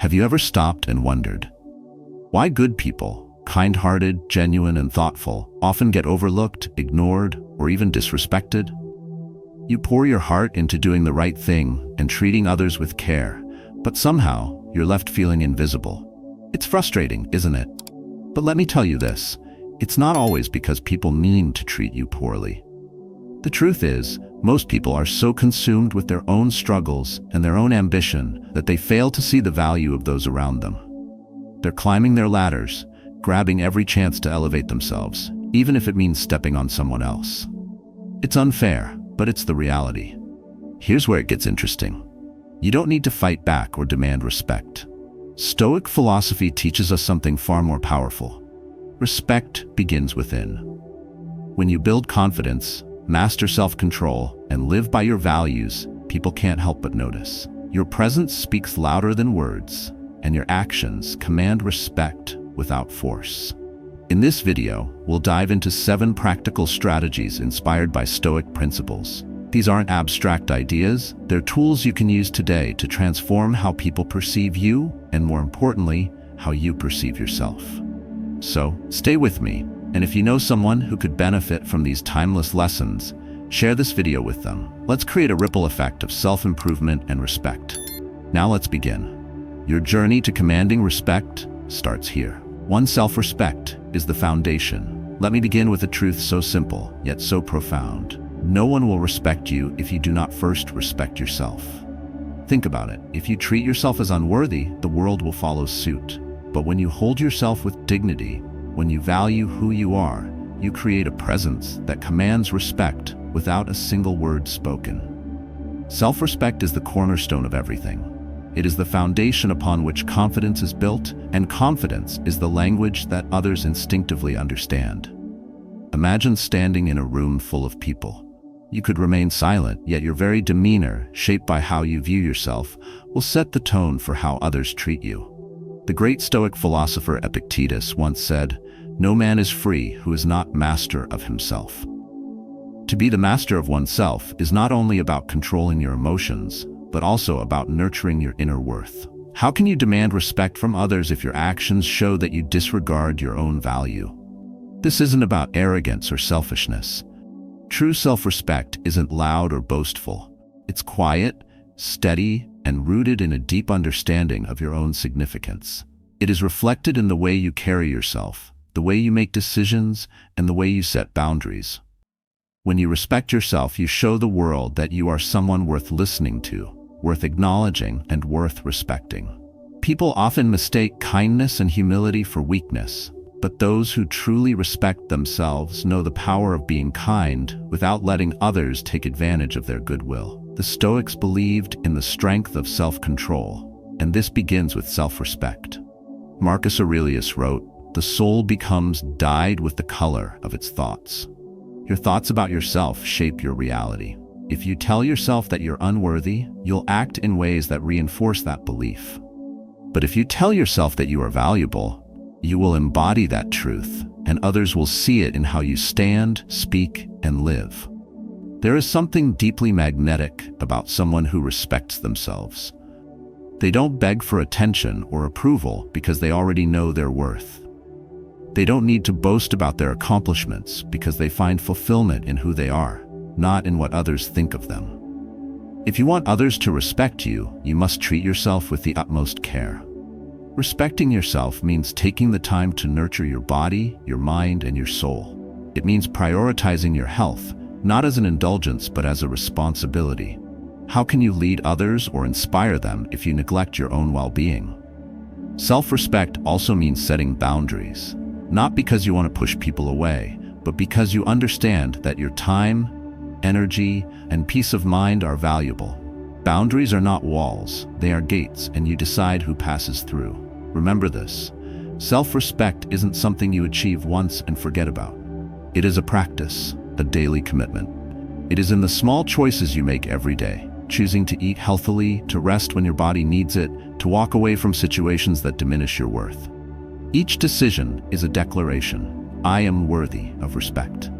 Have you ever stopped and wondered why good people, kind-hearted, genuine, and thoughtful, often get overlooked, ignored, or even disrespected? You pour your heart into doing the right thing and treating others with care, but somehow you're left feeling invisible. It's frustrating, isn't it? But let me tell you this, it's not always because people mean to treat you poorly. The truth is, most people are so consumed with their own struggles and their own ambition that they fail to see the value of those around them. They're climbing their ladders, grabbing every chance to elevate themselves, even if it means stepping on someone else. It's unfair, but it's the reality. Here's where it gets interesting. You don't need to fight back or demand respect. Stoic philosophy teaches us something far more powerful. Respect begins within. When you build confidence, master self-control, and live by your values, people can't help but notice. Your presence speaks louder than words, and your actions command respect without force. In this video, we'll dive into 7 practical strategies inspired by Stoic principles. These aren't abstract ideas, they're tools you can use today to transform how people perceive you, and more importantly, how you perceive yourself. So, stay with me. And if you know someone who could benefit from these timeless lessons, share this video with them. Let's create a ripple effect of self-improvement and respect. Now let's begin. Your journey to commanding respect starts here. One, self-respect is the foundation. Let me begin with a truth so simple, yet so profound. No one will respect you if you do not first respect yourself. Think about it. If you treat yourself as unworthy, the world will follow suit. But when you hold yourself with dignity, when you value who you are, you create a presence that commands respect without a single word spoken. Self-respect is the cornerstone of everything. It is the foundation upon which confidence is built, and confidence is the language that others instinctively understand. Imagine standing in a room full of people. You could remain silent, yet your very demeanor, shaped by how you view yourself, will set the tone for how others treat you. The great Stoic philosopher Epictetus once said, "No man is free who is not master of himself." To be the master of oneself is not only about controlling your emotions, but also about nurturing your inner worth. How can you demand respect from others if your actions show that you disregard your own value? This isn't about arrogance or selfishness. True self-respect isn't loud or boastful. It's quiet, steady, and rooted in a deep understanding of your own significance. It is reflected in the way you carry yourself, the way you make decisions, and the way you set boundaries. When you respect yourself, you show the world that you are someone worth listening to, worth acknowledging, and worth respecting. People often mistake kindness and humility for weakness, but those who truly respect themselves know the power of being kind without letting others take advantage of their goodwill. The Stoics believed in the strength of self-control, and this begins with self-respect. Marcus Aurelius wrote, "The soul becomes dyed with the color of its thoughts." Your thoughts about yourself shape your reality. If you tell yourself that you're unworthy, you'll act in ways that reinforce that belief. But if you tell yourself that you are valuable, you will embody that truth, and others will see it in how you stand, speak, and live. There is something deeply magnetic about someone who respects themselves. They don't beg for attention or approval because they already know their worth. They don't need to boast about their accomplishments because they find fulfillment in who they are, not in what others think of them. If you want others to respect you, you must treat yourself with the utmost care. Respecting yourself means taking the time to nurture your body, your mind, and your soul. It means prioritizing your health, not as an indulgence but as a responsibility. How can you lead others or inspire them if you neglect your own well-being? Self-respect also means setting boundaries, not because you want to push people away, but because you understand that your time, energy, and peace of mind are valuable. Boundaries are not walls, they are gates, and you decide who passes through. Remember this. Self-respect isn't something you achieve once and forget about. It is a practice, a daily commitment. It is in the small choices you make every day, choosing to eat healthily, to rest when your body needs it, to walk away from situations that diminish your worth. Each decision is a declaration. I am worthy of respect.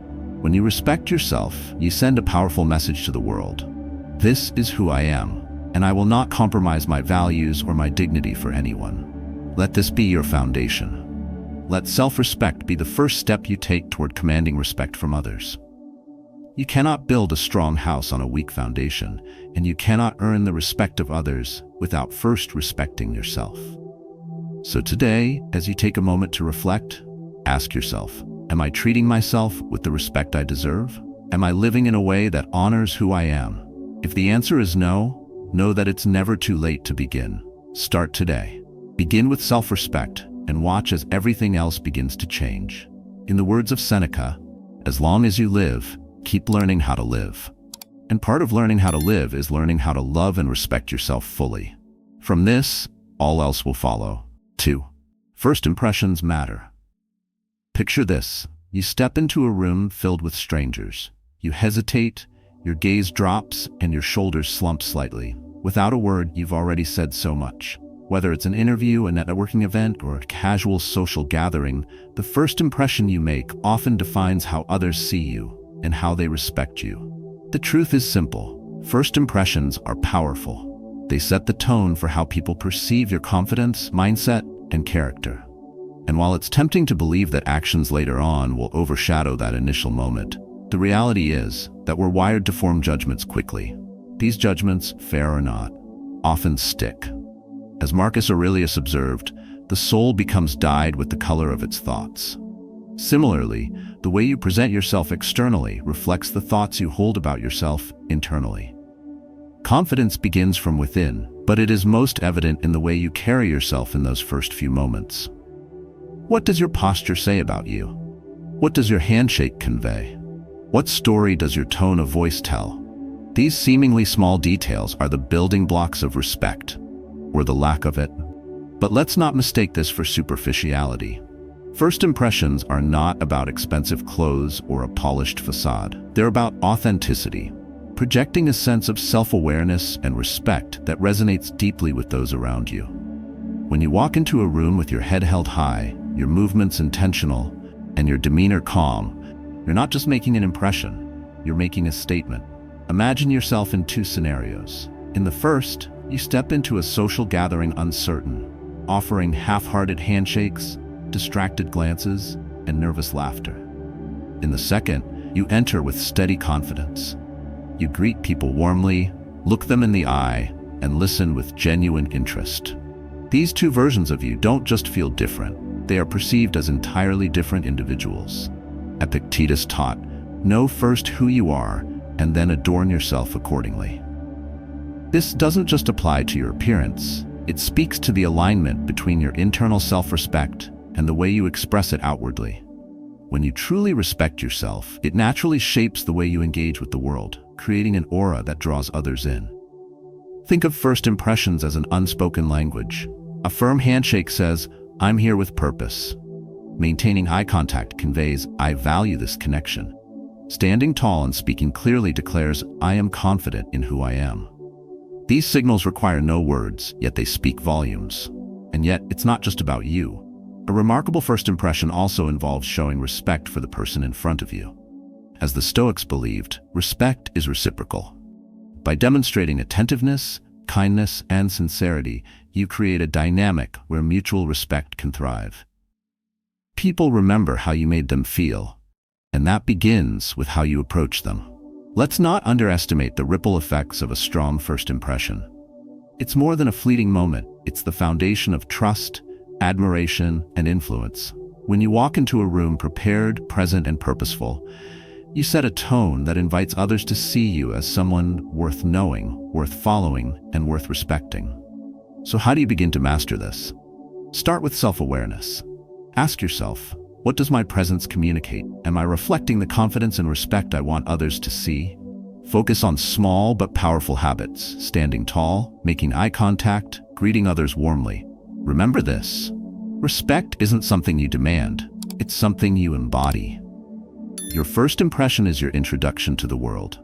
When you respect yourself, you send a powerful message to the world. This is who I am, and I will not compromise my values or my dignity for anyone. Let this be your foundation. Let self-respect be the first step you take toward commanding respect from others. You cannot build a strong house on a weak foundation, and you cannot earn the respect of others without first respecting yourself. So today, as you take a moment to reflect, ask yourself, am I treating myself with the respect I deserve? Am I living in a way that honors who I am? If the answer is no, know that it's never too late to begin. Start today. Begin with self-respect and watch as everything else begins to change. In the words of Seneca, as long as you live, keep learning how to live. And part of learning how to live is learning how to love and respect yourself fully. From this, all else will follow. 2. First impressions matter. Picture this. You step into a room filled with strangers. You hesitate, your gaze drops, and your shoulders slump slightly. Without a word, you've already said so much. Whether it's an interview, a networking event, or a casual social gathering, the first impression you make often defines how others see you and how they respect you. The truth is simple. First impressions are powerful. They set the tone for how people perceive your confidence, mindset, and character. And while it's tempting to believe that actions later on will overshadow that initial moment, the reality is that we're wired to form judgments quickly. These judgments, fair or not, often stick. As Marcus Aurelius observed, the soul becomes dyed with the color of its thoughts. Similarly, the way you present yourself externally reflects the thoughts you hold about yourself internally. Confidence begins from within, but it is most evident in the way you carry yourself in those first few moments. What does your posture say about you? What does your handshake convey? What story does your tone of voice tell? These seemingly small details are the building blocks of respect, or the lack of it. But let's not mistake this for superficiality. First impressions are not about expensive clothes or a polished facade. They're about authenticity, projecting a sense of self-awareness and respect that resonates deeply with those around you. When you walk into a room with your head held high, your movements intentional, and your demeanor calm, you're not just making an impression, you're making a statement. Imagine yourself in two scenarios. In the first, you step into a social gathering uncertain, offering half-hearted handshakes, distracted glances, and nervous laughter. In the second, you enter with steady confidence. You greet people warmly, look them in the eye, and listen with genuine interest. These two versions of you don't just feel different, they are perceived as entirely different individuals. Epictetus taught, know first who you are, and then adorn yourself accordingly. This doesn't just apply to your appearance, it speaks to the alignment between your internal self-respect and the way you express it outwardly. When you truly respect yourself, it naturally shapes the way you engage with the world, creating an aura that draws others in. Think of first impressions as an unspoken language. A firm handshake says, I'm here with purpose. Maintaining eye contact conveys, I value this connection. Standing tall and speaking clearly declares, I am confident in who I am. These signals require no words, yet they speak volumes. And yet, it's not just about you. A remarkable first impression also involves showing respect for the person in front of you. As the Stoics believed, respect is reciprocal. By demonstrating attentiveness, kindness, and sincerity, you create a dynamic where mutual respect can thrive. People remember how you made them feel, and that begins with how you approach them. Let's not underestimate the ripple effects of a strong first impression. It's more than a fleeting moment, it's the foundation of trust, admiration, and influence. When you walk into a room prepared, present, and purposeful, you set a tone that invites others to see you as someone worth knowing, worth following, and worth respecting. So how do you begin to master this? Start with self-awareness. Ask yourself, what does my presence communicate? Am I reflecting the confidence and respect I want others to see? Focus on small but powerful habits, standing tall, making eye contact, greeting others warmly. Remember this, respect isn't something you demand, it's something you embody. Your first impression is your introduction to the world.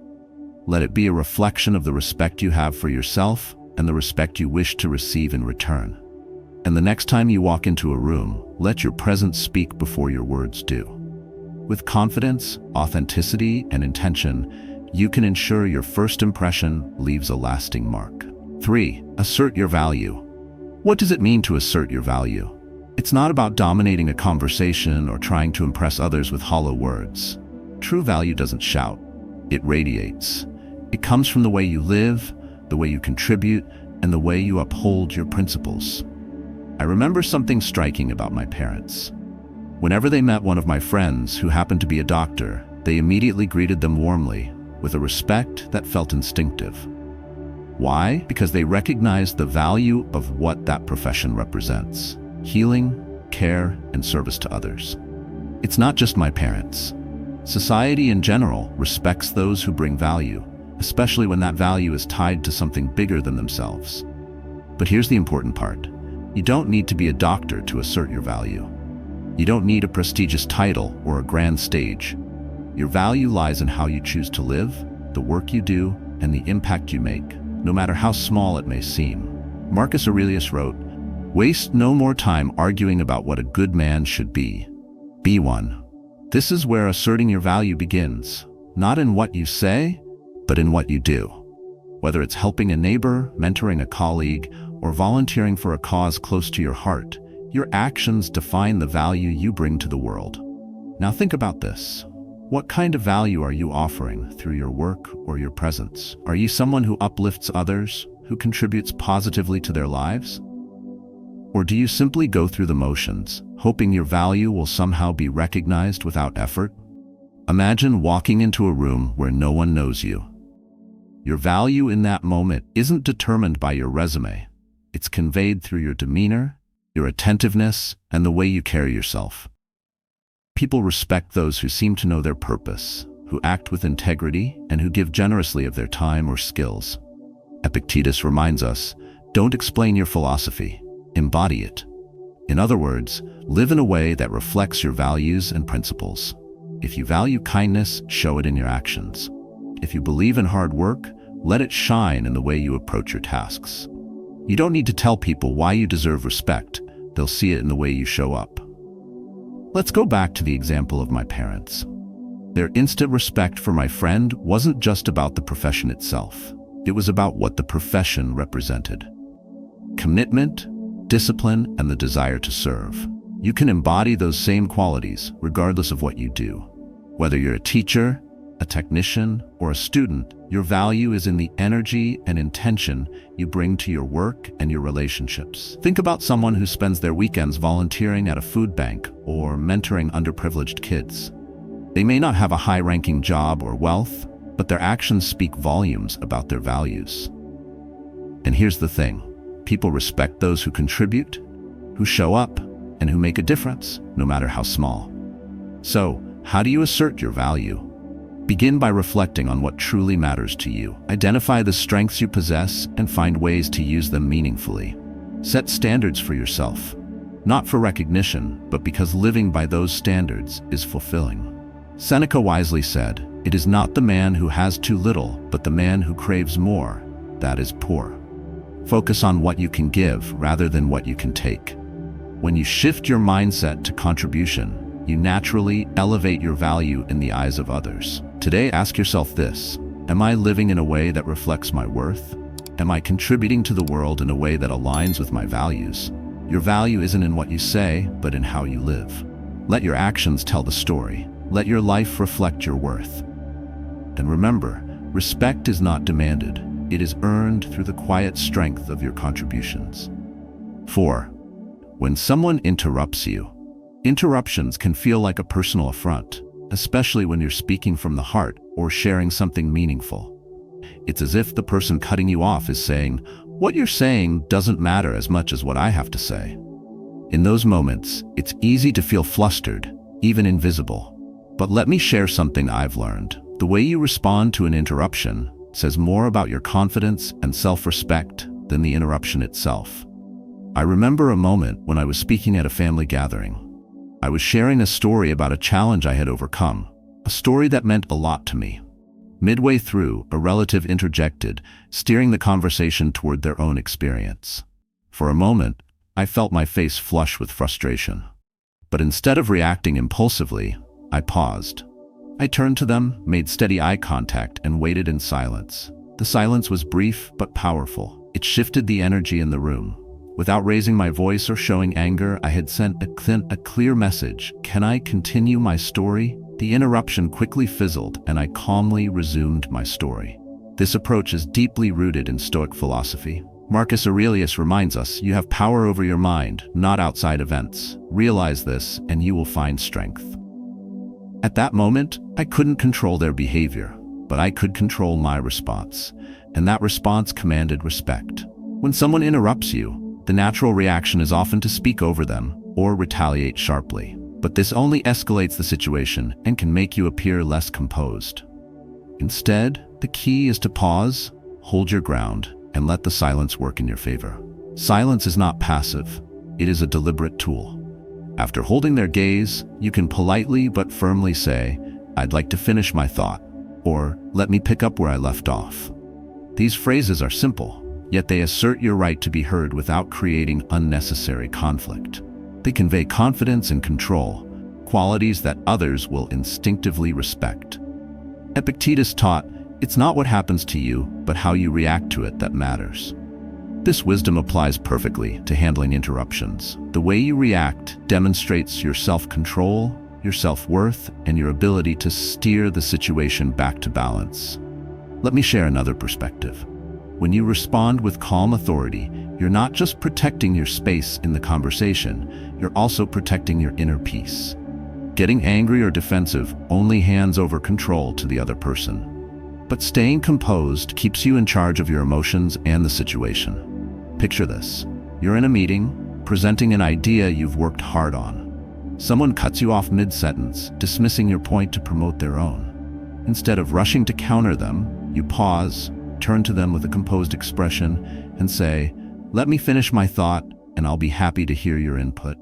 Let it be a reflection of the respect you have for yourself and the respect you wish to receive in return. And the next time you walk into a room, let your presence speak before your words do. With confidence, authenticity, and intention, you can ensure your first impression leaves a lasting mark. 3. Assert your value. What does it mean to assert your value? It's not about dominating a conversation or trying to impress others with hollow words. True value doesn't shout. It radiates. It comes from the way you live, the way you contribute, and the way you uphold your principles. I remember something striking about my parents. Whenever they met one of my friends who happened to be a doctor, they immediately greeted them warmly, with a respect that felt instinctive. Why? Because they recognized the value of what that profession represents: healing, care, and service to others. It's not just my parents. Society in general respects those who bring value, especially when that value is tied to something bigger than themselves. But here's the important part. You don't need to be a doctor to assert your value. You don't need a prestigious title or a grand stage. Your value lies in how you choose to live, the work you do, and the impact you make, no matter how small it may seem. Marcus Aurelius wrote, "Waste no more time arguing about what a good man should be. Be one." This is where asserting your value begins, not in what you say, but in what you do. Whether it's helping a neighbor, mentoring a colleague, or volunteering for a cause close to your heart, your actions define the value you bring to the world. Now think about this. What kind of value are you offering through your work or your presence? Are you someone who uplifts others, who contributes positively to their lives? Or do you simply go through the motions, hoping your value will somehow be recognized without effort? Imagine walking into a room where no one knows you. Your value in that moment isn't determined by your resume. It's conveyed through your demeanor, your attentiveness, and the way you carry yourself. People respect those who seem to know their purpose, who act with integrity, and who give generously of their time or skills. Epictetus reminds us, don't explain your philosophy, embody it. In other words, live in a way that reflects your values and principles. If you value kindness, show it in your actions. If you believe in hard work, let it shine in the way you approach your tasks. You don't need to tell people why you deserve respect. They'll see it in the way you show up. Let's go back to the example of my parents. Their instant respect for my friend wasn't just about the profession itself. It was about what the profession represented. Commitment, discipline, and the desire to serve. You can embody those same qualities regardless of what you do. Whether you're a teacher, a technician, or a student, your value is in the energy and intention you bring to your work and your relationships. Think about someone who spends their weekends volunteering at a food bank or mentoring underprivileged kids. They may not have a high-ranking job or wealth, but their actions speak volumes about their values. And here's the thing. People respect those who contribute, who show up, and who make a difference, no matter how small. So, how do you assert your value? Begin by reflecting on what truly matters to you. Identify the strengths you possess and find ways to use them meaningfully. Set standards for yourself, not for recognition, but because living by those standards is fulfilling. Seneca wisely said, "It is not the man who has too little, but the man who craves more, that is poor." Focus on what you can give rather than what you can take. When you shift your mindset to contribution, you naturally elevate your value in the eyes of others. Today, ask yourself this: am I living in a way that reflects my worth? Am I contributing to the world in a way that aligns with my values? Your value isn't in what you say, but in how you live. Let your actions tell the story. Let your life reflect your worth. And remember, respect is not demanded. It is earned through the quiet strength of your contributions. 4. When someone interrupts you. Interruptions can feel like a personal affront, especially when you're speaking from the heart or sharing something meaningful. It's as if the person cutting you off is saying, "What you're saying doesn't matter as much as what I have to say." In those moments, it's easy to feel flustered, even invisible. But let me share something I've learned. The way you respond to an interruption says more about your confidence and self-respect than the interruption itself. I remember a moment when I was speaking at a family gathering. I was sharing a story about a challenge I had overcome, a story that meant a lot to me. Midway through, a relative interjected, steering the conversation toward their own experience. For a moment, I felt my face flush with frustration. But instead of reacting impulsively, I paused. I turned to them, made steady eye contact, and waited in silence. The silence was brief but powerful. It It shifted the energy in the room. Without raising my voice or showing anger, I had sent a clear message. Can I continue my story? The interruption quickly fizzled, and I calmly resumed my story. This approach is deeply rooted in Stoic philosophy. Marcus Aurelius reminds us, you have power over your mind, not outside events. Realize this, and you will find strength. At that moment, I couldn't control their behavior, but I could control my response, and that response commanded respect. When someone interrupts you, the natural reaction is often to speak over them or retaliate sharply. But this only escalates the situation and can make you appear less composed. Instead, the key is to pause, hold your ground, and let the silence work in your favor. Silence is not passive, it is a deliberate tool. After holding their gaze, you can politely but firmly say, "I'd like to finish my thought," or "Let me pick up where I left off." These phrases are simple, yet they assert your right to be heard without creating unnecessary conflict. They convey confidence and control, qualities that others will instinctively respect. Epictetus taught, it's not what happens to you, but how you react to it that matters. This wisdom applies perfectly to handling interruptions. The way you react demonstrates your self-control, your self-worth, and your ability to steer the situation back to balance. Let me share another perspective. When you respond with calm authority, you're not just protecting your space in the conversation, you're also protecting your inner peace. Getting angry or defensive only hands over control to the other person. But staying composed keeps you in charge of your emotions and the situation. Picture this. You're in a meeting, presenting an idea you've worked hard on. Someone cuts you off mid-sentence, dismissing your point to promote their own. Instead of rushing to counter them, you pause, turn to them with a composed expression, and say, "Let me finish my thought, and I'll be happy to hear your input."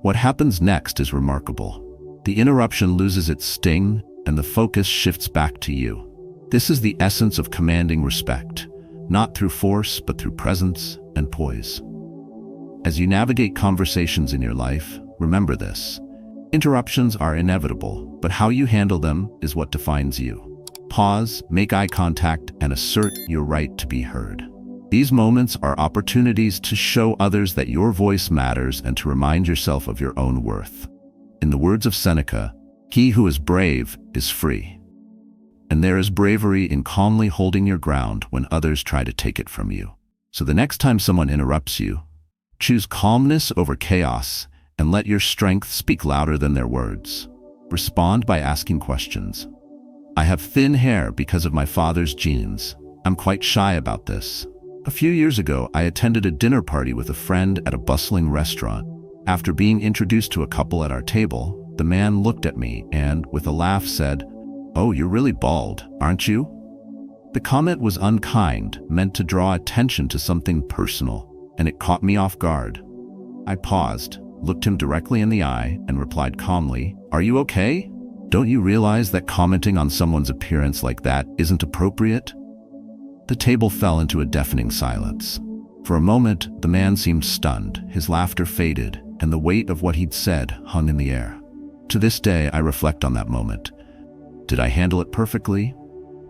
What happens next is remarkable. The interruption loses its sting, and the focus shifts back to you. This is the essence of commanding respect, not through force, but through presence and poise. As you navigate conversations in your life, remember this. Interruptions are inevitable, but how you handle them is what defines you. Pause, make eye contact, and assert your right to be heard. These moments are opportunities to show others that your voice matters and to remind yourself of your own worth. In the words of Seneca, "He who is brave is free." And there is bravery in calmly holding your ground when others try to take it from you. So the next time someone interrupts you, choose calmness over chaos and let your strength speak louder than their words. Respond by asking questions. "I have thin hair because of my father's genes. I'm quite shy about this." A few years ago, I attended a dinner party with a friend at a bustling restaurant. After being introduced to a couple at our table, the man looked at me and, with a laugh, said, "Oh, you're really bald, aren't you?" The comment was unkind, meant to draw attention to something personal, and it caught me off guard. I paused, looked him directly in the eye, and replied calmly, "Are you okay? Don't you realize that commenting on someone's appearance like that isn't appropriate?" The table fell into a deafening silence. For a moment, the man seemed stunned, his laughter faded, and the weight of what he'd said hung in the air. To this day, I reflect on that moment. Did I handle it perfectly?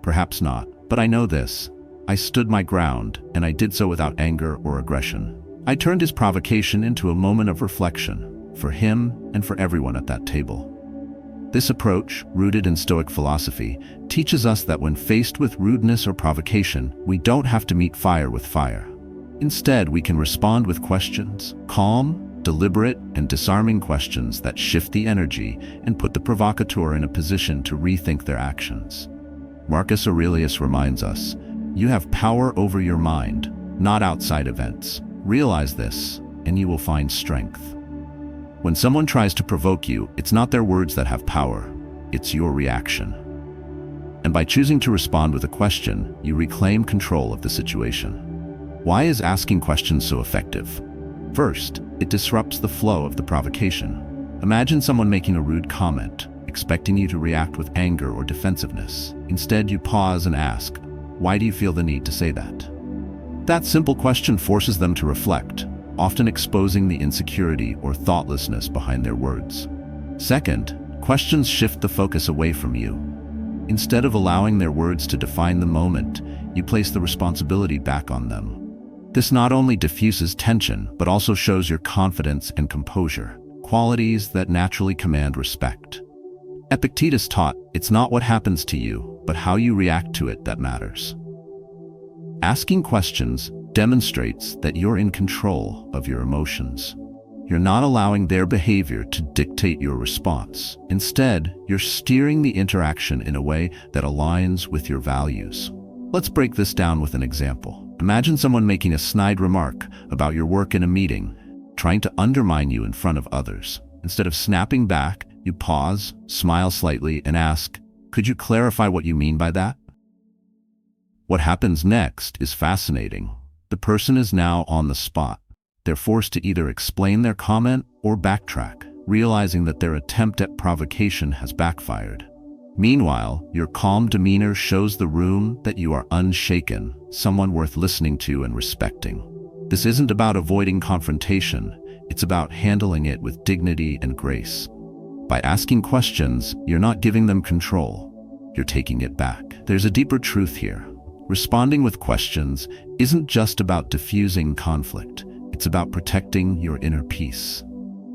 Perhaps not, but I know this. I stood my ground, and I did so without anger or aggression. I turned his provocation into a moment of reflection, for him and for everyone at that table. This approach, rooted in Stoic philosophy, teaches us that when faced with rudeness or provocation, we don't have to meet fire with fire. Instead, we can respond with questions, calm, deliberate, and disarming questions that shift the energy and put the provocateur in a position to rethink their actions. Marcus Aurelius reminds us, you have power over your mind, not outside events. Realize this, and you will find strength. When someone tries to provoke you, it's not their words that have power, it's your reaction. And by choosing to respond with a question, you reclaim control of the situation. Why is asking questions so effective? First, it disrupts the flow of the provocation. Imagine someone making a rude comment, expecting you to react with anger or defensiveness. Instead, you pause and ask, why do you feel the need to say that? That simple question forces them to reflect, often exposing the insecurity or thoughtlessness behind their words. Second, questions shift the focus away from you. Instead of allowing their words to define the moment, you place the responsibility back on them. This not only diffuses tension, but also shows your confidence and composure, qualities that naturally command respect. Epictetus taught, it's not what happens to you, but how you react to it that matters. Asking questions demonstrates that you're in control of your emotions. You're not allowing their behavior to dictate your response. Instead, you're steering the interaction in a way that aligns with your values. Let's break this down with an example. Imagine someone making a snide remark about your work in a meeting, trying to undermine you in front of others. Instead of snapping back, you pause, smile slightly, and ask, "Could you clarify what you mean by that?" What happens next is fascinating. The person is now on the spot. They're forced to either explain their comment or backtrack, realizing that their attempt at provocation has backfired. Meanwhile, your calm demeanor shows the room that you are unshaken, someone worth listening to and respecting. This isn't about avoiding confrontation, it's about handling it with dignity and grace. By asking questions, you're not giving them control, you're taking it back. There's a deeper truth here. Responding with questions isn't just about diffusing conflict, it's about protecting your inner peace.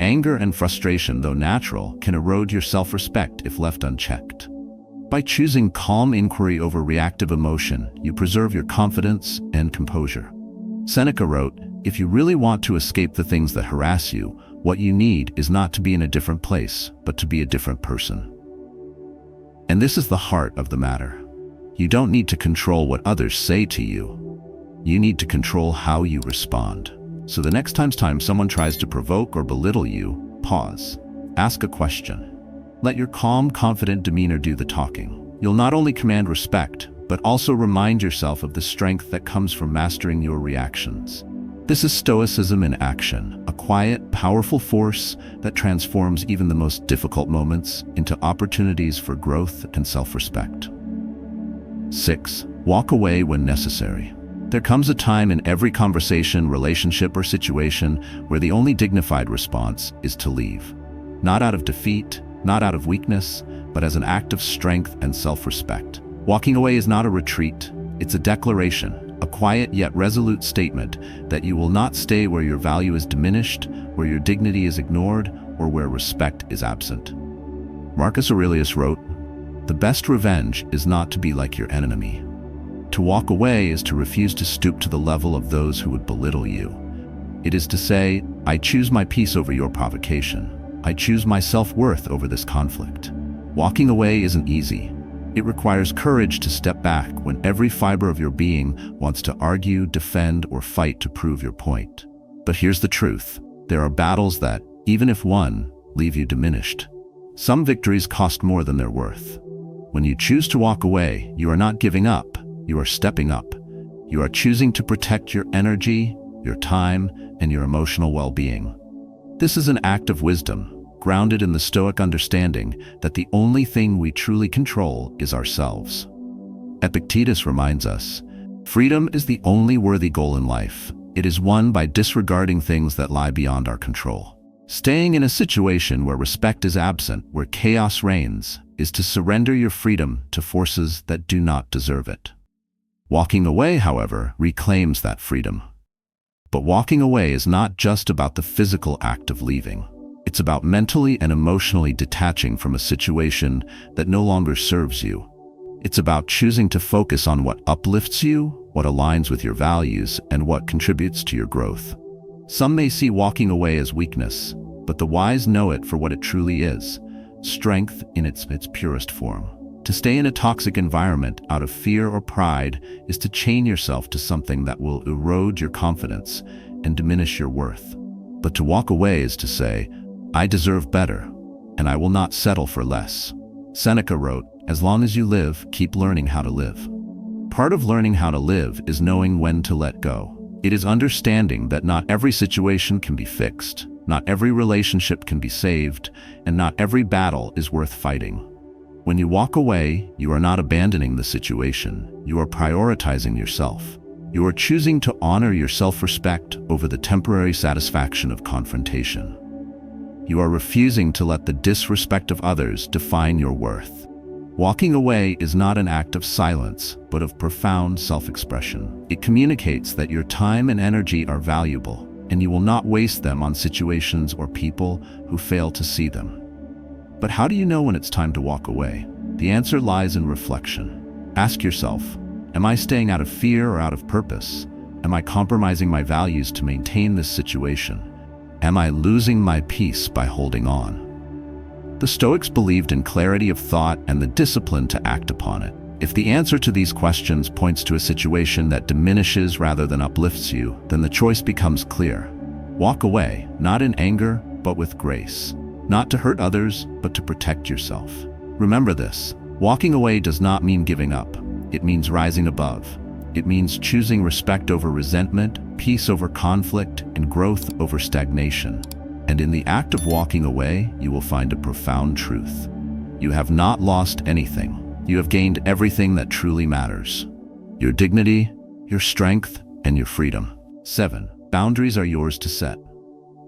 Anger and frustration, though natural, can erode your self-respect if left unchecked. By choosing calm inquiry over reactive emotion, you preserve your confidence and composure. Seneca wrote, "If you really want to escape the things that harass you, what you need is not to be in a different place, but to be a different person." And this is the heart of the matter. You don't need to control what others say to you. You need to control how you respond. So the next time someone tries to provoke or belittle you, pause. Ask a question. Let your calm, confident demeanor do the talking. You'll not only command respect, but also remind yourself of the strength that comes from mastering your reactions. This is Stoicism in action, a quiet, powerful force that transforms even the most difficult moments into opportunities for growth and self-respect. 6. Walk away when necessary. There comes a time in every conversation, relationship, or situation where the only dignified response is to leave. Not out of defeat, not out of weakness, but as an act of strength and self-respect. Walking away is not a retreat, it's a declaration, a quiet yet resolute statement that you will not stay where your value is diminished, where your dignity is ignored, or where respect is absent. Marcus Aurelius wrote, "The best revenge is not to be like your enemy." To walk away is to refuse to stoop to the level of those who would belittle you. It is to say, "I choose my peace over your provocation. I choose my self-worth over this conflict." Walking away isn't easy. It requires courage to step back when every fiber of your being wants to argue, defend, or fight to prove your point. But here's the truth. There are battles that, even if won, leave you diminished. Some victories cost more than they're worth. When you choose to walk away, you are not giving up. You are stepping up. You are choosing to protect your energy, your time, and your emotional well-being. This is an act of wisdom, grounded in the Stoic understanding that the only thing we truly control is ourselves. Epictetus reminds us, freedom is the only worthy goal in life. It is won by disregarding things that lie beyond our control. Staying in a situation where respect is absent, where chaos reigns, is to surrender your freedom to forces that do not deserve it. Walking away, however, reclaims that freedom. But walking away is not just about the physical act of leaving. It's about mentally and emotionally detaching from a situation that no longer serves you. It's about choosing to focus on what uplifts you, what aligns with your values, and what contributes to your growth. Some may see walking away as weakness, but the wise know it for what it truly is, strength in its purest form. To stay in a toxic environment out of fear or pride is to chain yourself to something that will erode your confidence and diminish your worth. But to walk away is to say, "I deserve better, and I will not settle for less." Seneca wrote, "As long as you live, keep learning how to live." Part of learning how to live is knowing when to let go. It is understanding that not every situation can be fixed, not every relationship can be saved, and not every battle is worth fighting. When you walk away, you are not abandoning the situation. You are prioritizing yourself. You are choosing to honor your self-respect over the temporary satisfaction of confrontation. You are refusing to let the disrespect of others define your worth. Walking away is not an act of silence, but of profound self-expression. It communicates that your time and energy are valuable, and you will not waste them on situations or people who fail to see them. But how do you know when it's time to walk away? The answer lies in reflection. Ask yourself, am I staying out of fear or out of purpose? Am I compromising my values to maintain this situation? Am I losing my peace by holding on? The Stoics believed in clarity of thought and the discipline to act upon it. If the answer to these questions points to a situation that diminishes rather than uplifts you, then the choice becomes clear. Walk away, not in anger, but with grace. Not to hurt others, but to protect yourself. Remember this, walking away does not mean giving up. It means rising above. It means choosing respect over resentment, peace over conflict, and growth over stagnation. And in the act of walking away, you will find a profound truth. You have not lost anything. You have gained everything that truly matters. Your dignity, your strength, and your freedom. 7. Boundaries are yours to set.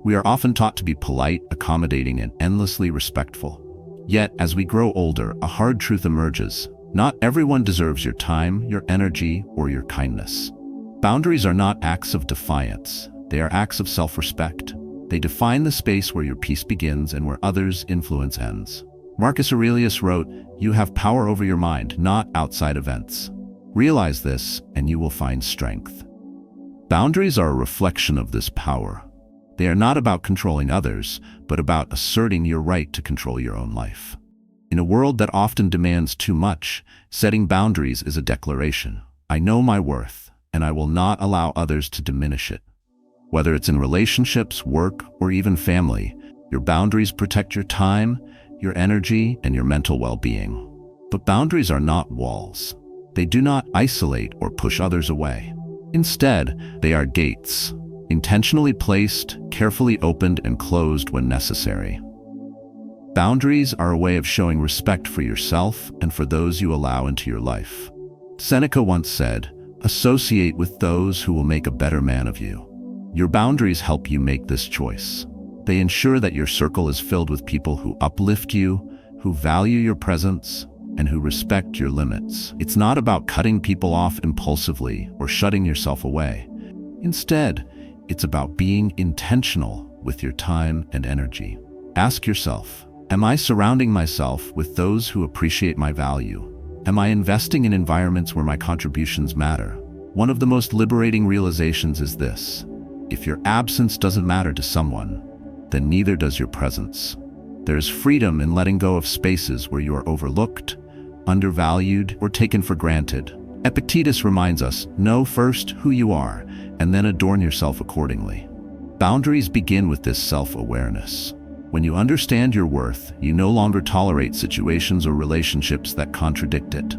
We are often taught to be polite, accommodating, and endlessly respectful. Yet, as we grow older, a hard truth emerges. Not everyone deserves your time, your energy, or your kindness. Boundaries are not acts of defiance. They are acts of self-respect. They define the space where your peace begins and where others' influence ends. Marcus Aurelius wrote, "You have power over your mind, not outside events." Realize this, and you will find strength. Boundaries are a reflection of this power. They are not about controlling others, but about asserting your right to control your own life. In a world that often demands too much, setting boundaries is a declaration. I know my worth, and I will not allow others to diminish it. Whether it's in relationships, work, or even family, your boundaries protect your time, your energy, and your mental well-being. But boundaries are not walls. They do not isolate or push others away. Instead, they are gates, intentionally placed, carefully opened, and closed when necessary. Boundaries are a way of showing respect for yourself and for those you allow into your life. Seneca once said, "Associate with those who will make a better man of you." Your boundaries help you make this choice. They ensure that your circle is filled with people who uplift you, who value your presence, and who respect your limits. It's not about cutting people off impulsively or shutting yourself away. Instead, it's about being intentional with your time and energy. Ask yourself, am I surrounding myself with those who appreciate my value? Am I investing in environments where my contributions matter? One of the most liberating realizations is this: if your absence doesn't matter to someone, then neither does your presence. There is freedom in letting go of spaces where you are overlooked, undervalued, or taken for granted. Epictetus reminds us, know first who you are, and then adorn yourself accordingly. Boundaries begin with this self-awareness. When you understand your worth, you no longer tolerate situations or relationships that contradict it.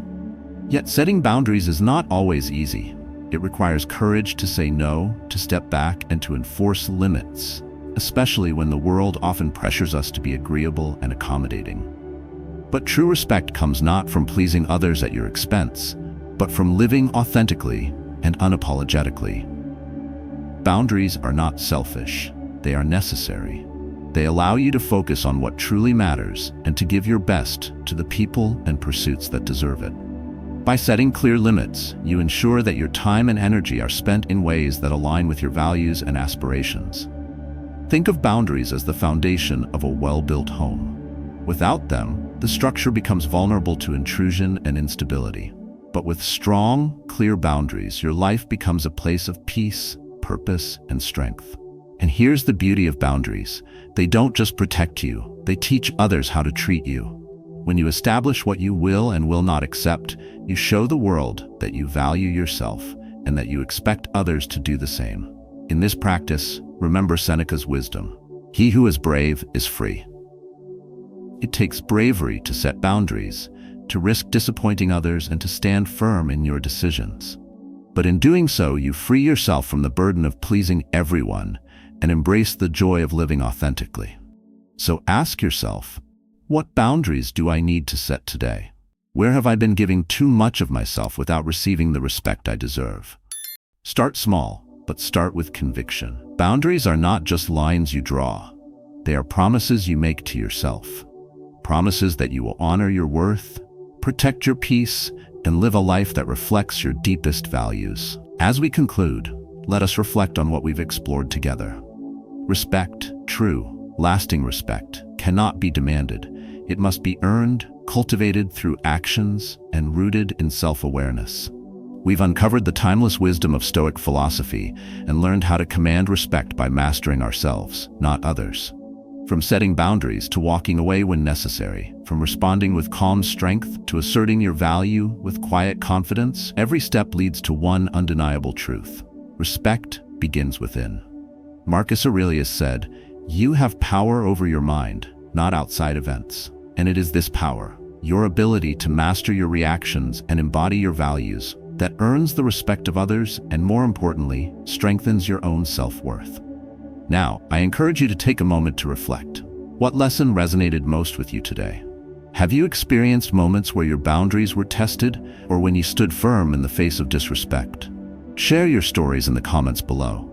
Yet setting boundaries is not always easy. It requires courage to say no, to step back, and to enforce limits, especially when the world often pressures us to be agreeable and accommodating. But true respect comes not from pleasing others at your expense, but from living authentically and unapologetically. Boundaries are not selfish. They are necessary. They allow you to focus on what truly matters and to give your best to the people and pursuits that deserve it. By setting clear limits, you ensure that your time and energy are spent in ways that align with your values and aspirations. Think of boundaries as the foundation of a well-built home. Without them, the structure becomes vulnerable to intrusion and instability. But with strong, clear boundaries, your life becomes a place of peace, purpose, and strength. And here's the beauty of boundaries. They don't just protect you, they teach others how to treat you. When you establish what you will and will not accept, you show the world that you value yourself and that you expect others to do the same. In this practice, remember Seneca's wisdom. He who is brave is free. It takes bravery to set boundaries, to risk disappointing others, and to stand firm in your decisions. But in doing so, you free yourself from the burden of pleasing everyone and embrace the joy of living authentically. So ask yourself, what boundaries do I need to set today? Where have I been giving too much of myself without receiving the respect I deserve? Start small, but start with conviction. Boundaries are not just lines you draw. They are promises you make to yourself. Promises that you will honor your worth, protect your peace, and live a life that reflects your deepest values. As we conclude, let us reflect on what we've explored together. Respect, true, lasting respect, cannot be demanded. It must be earned, cultivated through actions, and rooted in self-awareness. We've uncovered the timeless wisdom of Stoic philosophy and learned how to command respect by mastering ourselves, not others. From setting boundaries to walking away when necessary, from responding with calm strength to asserting your value with quiet confidence, every step leads to one undeniable truth. Respect begins within. Marcus Aurelius said, "You have power over your mind, not outside events." And it is this power, your ability to master your reactions and embody your values, that earns the respect of others and, more importantly, strengthens your own self-worth. Now, I encourage you to take a moment to reflect. What lesson resonated most with you today? Have you experienced moments where your boundaries were tested, or when you stood firm in the face of disrespect? Share your stories in the comments below.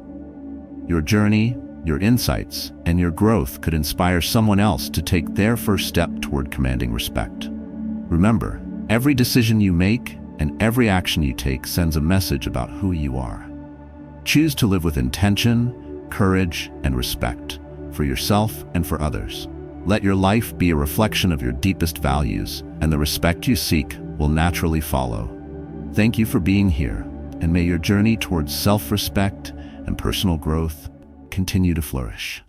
Your journey, your insights, and your growth could inspire someone else to take their first step toward commanding respect. Remember, every decision you make and every action you take sends a message about who you are. Choose to live with intention, courage, and respect for yourself and for others. Let your life be a reflection of your deepest values, and the respect you seek will naturally follow. Thank you for being here, and may your journey towards self-respect and personal growth continue to flourish.